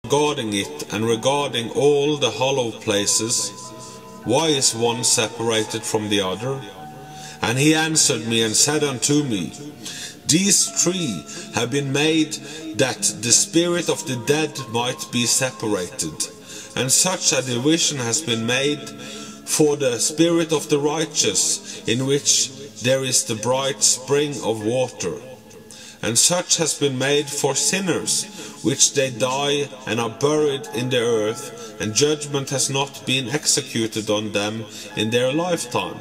regarding it and regarding all the hollow places, why is one separated from the other? And he answered me and said unto me, These three have been made that the spirit of the dead might be separated, and such a division has been made for the spirit of the righteous, in which there is the bright spring of water. And such has been made for sinners, which they die and are buried in the earth, and judgment has not been executed on them in their lifetime.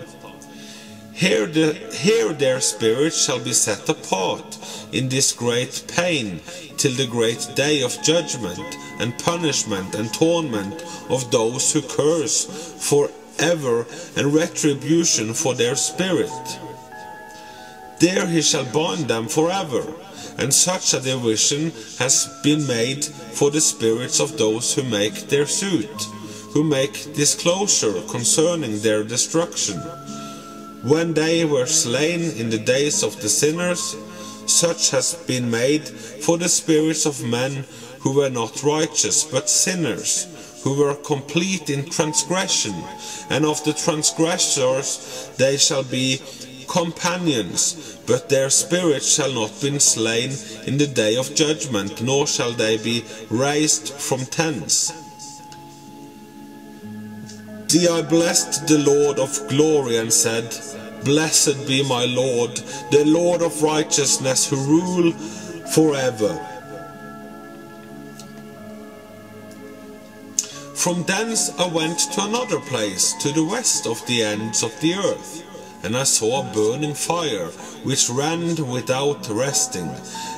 Here their spirits shall be set apart in this great pain, till the great day of judgment and punishment and torment of those who curse forever, and retribution for their spirit. There he shall bind them forever, and such a division has been made for the spirits of those who make their suit, who make disclosure concerning their destruction. When they were slain in the days of the sinners, such has been made for the spirits of men who were not righteous, but sinners, who were complete in transgression, and of the transgressors they shall be companions, but their spirits shall not be slain in the day of judgment, nor shall they be raised from thence. I blessed the Lord of glory and said, Blessed be my Lord, the Lord of righteousness, who rule forever. From thence I went to another place, to the west of the ends of the earth, and I saw a burning fire, which ran without resting,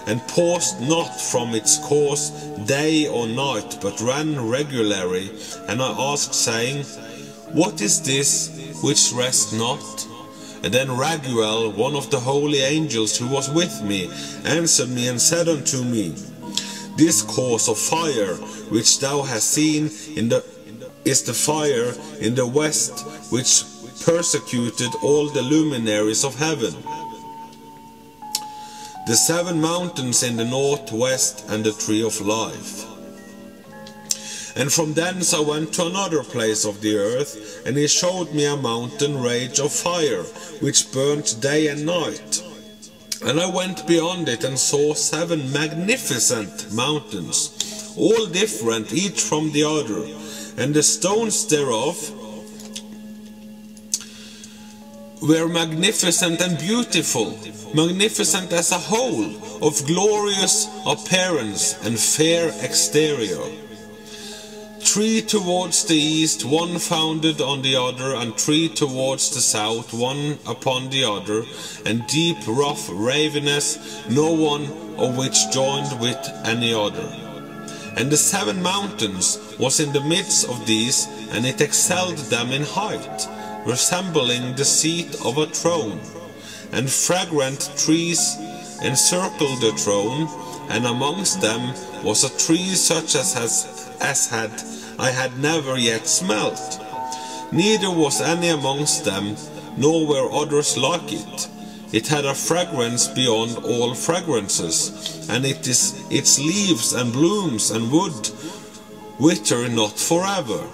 and paused not from its course day or night, but ran regularly. And I asked, saying, What is this which rests not? And then Raguel, one of the holy angels who was with me, answered me and said unto me, This course of fire which thou hast seen is the fire in the west, which persecuted all the luminaries of heaven. The 7 mountains in the northwest, and the tree of life. And from thence I went to another place of the earth, and he showed me a mountain rage of fire, which burnt day and night. And I went beyond it and saw 7 magnificent mountains, all different each from the other, and the stones thereof were magnificent and beautiful, magnificent as a whole, of glorious appearance and fair exterior. 3 towards the east, one founded on the other, and 3 towards the south, one upon the other, and deep, rough ravines, no one of which joined with any other. And the 7 mountains was in the midst of these, and it excelled them in height, resembling the seat of a throne. And fragrant trees encircled the throne, and amongst them was a tree such as I had never yet smelt. Neither was any amongst them, nor were others like it. It had a fragrance beyond all fragrances, and its leaves and blooms and wood wither not forever.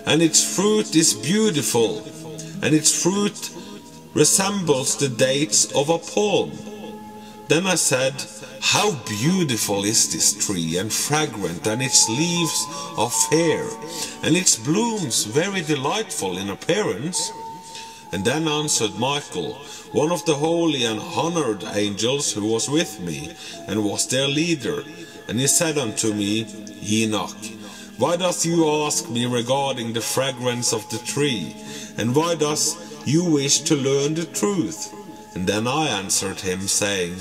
And its fruit is beautiful, and its fruit resembles the dates of a palm. Then I said, How beautiful is this tree, and fragrant, and its leaves are fair, and its blooms very delightful in appearance. And then answered Michael, one of the holy and honored angels, who was with me, and was their leader. And he said unto me, Enoch, why dost you ask me regarding the fragrance of the tree? And why dost you wish to learn the truth? And then I answered him, saying,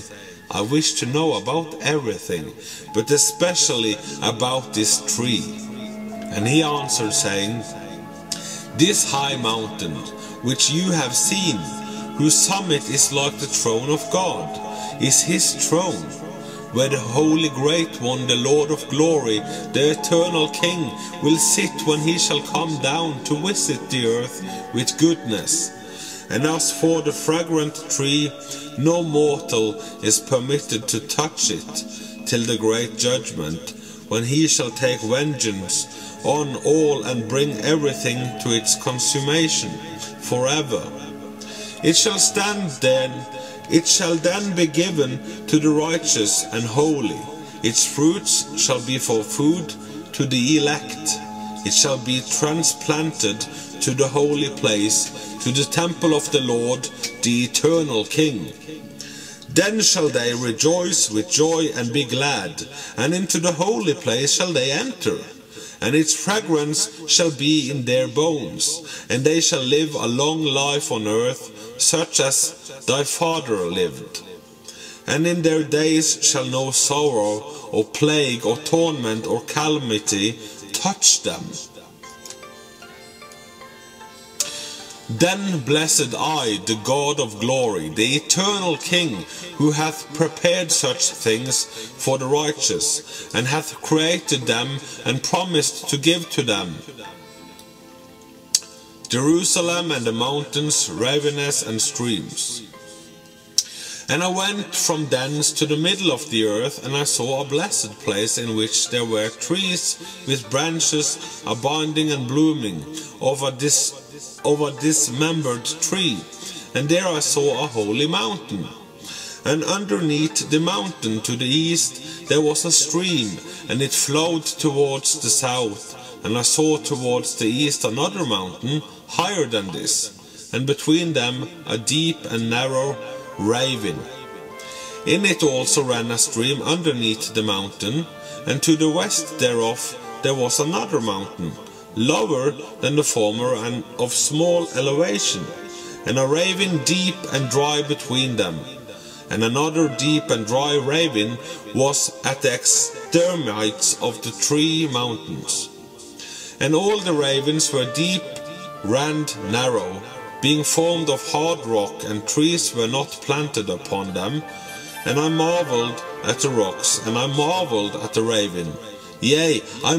I wish to know about everything, but especially about this tree. And he answered, saying, This high mountain, which you have seen, whose summit is like the throne of God, is his throne, where the holy great one, the Lord of glory, the eternal King, will sit when he shall come down to visit the earth with goodness. And as for the fragrant tree, no mortal is permitted to touch it till the great judgment, when he shall take vengeance on all and bring everything to its consummation forever. It shall then be given to the righteous and holy. Its fruits shall be for food to the elect. It shall be transplanted to the holy place, to the temple of the Lord, the eternal King. Then shall they rejoice with joy and be glad, and into the holy place shall they enter. And its fragrance shall be in their bones, and they shall live a long life on earth, such as thy father lived. And in their days shall no sorrow, or plague, or torment, or calamity touch them. Then blessed I the God of glory, the eternal King, who hath prepared such things for the righteous, and hath created them, and promised to give to them Jerusalem and the mountains, ravines and streams. And I went from thence to the middle of the earth, and I saw a blessed place in which there were trees with branches abounding and blooming over this dismembered tree. And there I saw a holy mountain. And underneath the mountain to the east there was a stream, and it flowed towards the south. And I saw towards the east another mountain, higher than this, and between them a deep and narrow ravine. In it also ran a stream underneath the mountain, and to the west thereof there was another mountain, lower than the former and of small elevation, and a ravine deep and dry between them. And another deep and dry ravine was at the extremities of the 3 mountains. And all the ravines were deep, ran narrow, being formed of hard rock, and trees were not planted upon them. And I marveled at the rocks, and I marveled at the ravine. Yea, I